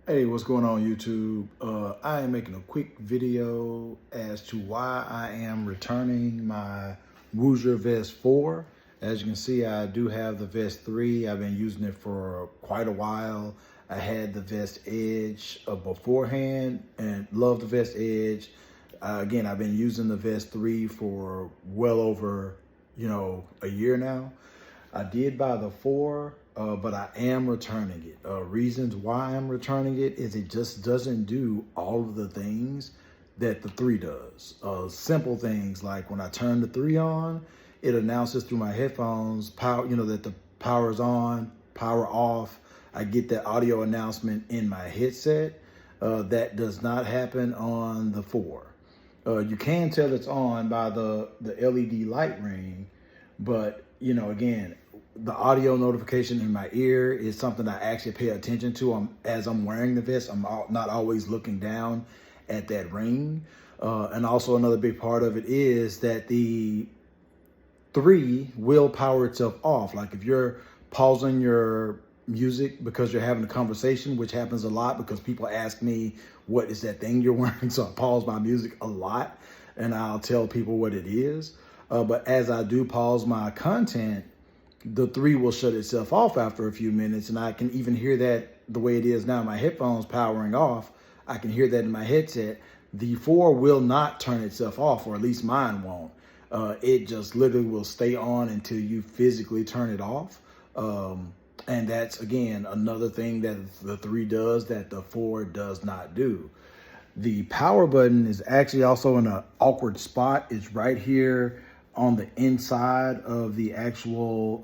Hey, what's going on YouTube? I am making a quick video as to why I am returning my Woojer Vest 4. As you can see, I do have the Vest 3. I've been using it for quite a while. I had the Vest Edge beforehand and love the Vest Edge. Again, I've been using the Vest 3 for well over, a year now. I did buy the 4, but I am returning it. Reasons why I'm returning it is it just doesn't do all of the things that the 3 does. Simple things like when I turn the 3 on, it announces through my headphones, that the power is on, power off. I get that audio announcement in my headset. That does not happen on the 4. You can tell it's on by the LED light ring, but again, the audio notification in my ear is something I actually pay attention to as I'm wearing the vest. I'm not always looking down at that ring. And also another big part of it is that the 3 will power itself off. Like if you're pausing your music because you're having a conversation, which happens a lot because people ask me, what is that thing you're wearing? So I pause my music a lot and I'll tell people what it is. But as I do pause my content, the 3 will shut itself off after a few minutes. And I can even hear that the way it is now, my headphones powering off. I can hear that in my headset. The 4 will not turn itself off, or at least mine won't. It just literally will stay on until you physically turn it off. And that's, again, another thing that the 3 does that the 4 does not do. The power button is actually also in an awkward spot. It's right here on the inside of the actual,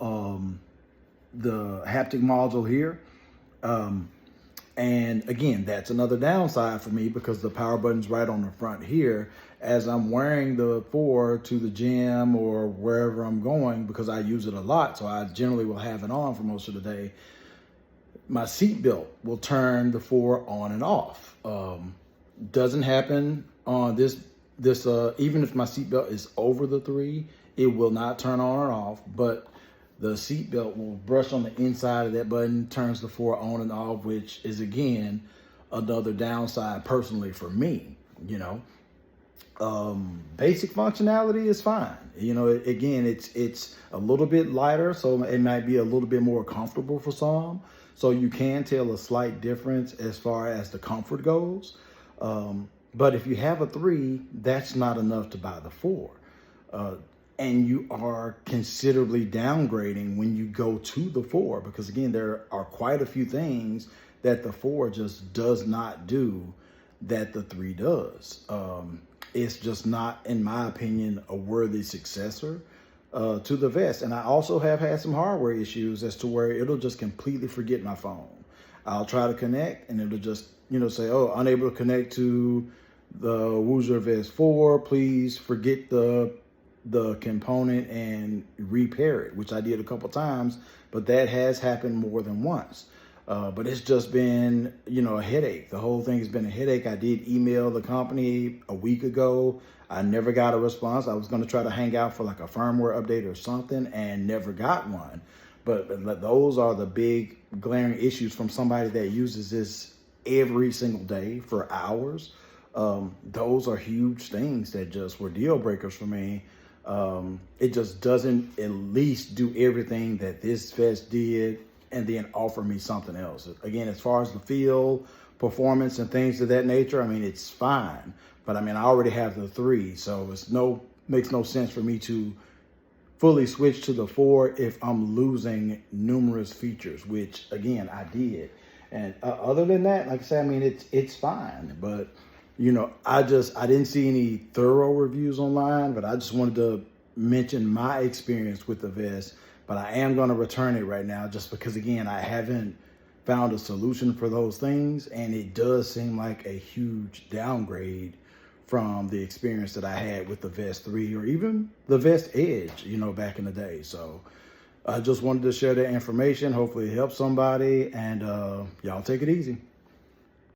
the haptic module here. And again, that's another downside for me because the power button's right on the front here. As I'm wearing the 4 to the gym or wherever I'm going, because I use it a lot, so I generally will have it on for most of the day, my seat belt will turn the 4 on and off. Doesn't happen on this, even if my seat belt is over the 3, it will not turn on or off, but the seat belt will brush on the inside of that button, turns the 4 on and off, which is, again, another downside personally for me. Basic functionality is fine. Again, it's a little bit lighter, so it might be a little bit more comfortable for some. So you can tell a slight difference as far as the comfort goes. But if you have a 3, that's not enough to buy the 4. And you are considerably downgrading when you go to the 4, because again, there are quite a few things that the 4 just does not do that the 3 does. It's just not, in my opinion, a worthy successor to the vest. And I also have had some hardware issues as to where it'll just completely forget my phone. I'll try to connect and it'll just, say, oh, unable to connect to the Woojer Vest 4, please forget the component and repair it, which I did a couple times, but that has happened more than once. But it's just been, a headache. The whole thing has been a headache. I did email the company a week ago. I never got a response. I was going to try to hang out for like a firmware update or something and never got one. But those are the big glaring issues from somebody that uses this every single day for hours. Those are huge things that just were deal breakers for me. It just doesn't at least do everything that this vest did and then offer me something else. Again, as far as the feel, performance, and things of that nature, it's fine. But I already have the 3, so makes no sense for me to fully switch to the 4 if I'm losing numerous features, which again, I did. And other than that, like I said, it's fine. But I didn't see any thorough reviews online, but I just wanted to mention my experience with the vest. But I am going to return it right now just because, again, I haven't found a solution for those things. And it does seem like a huge downgrade from the experience that I had with the Vest 3 or even the Vest Edge, back in the day. So I just wanted to share that information. Hopefully it helps somebody, and y'all take it easy.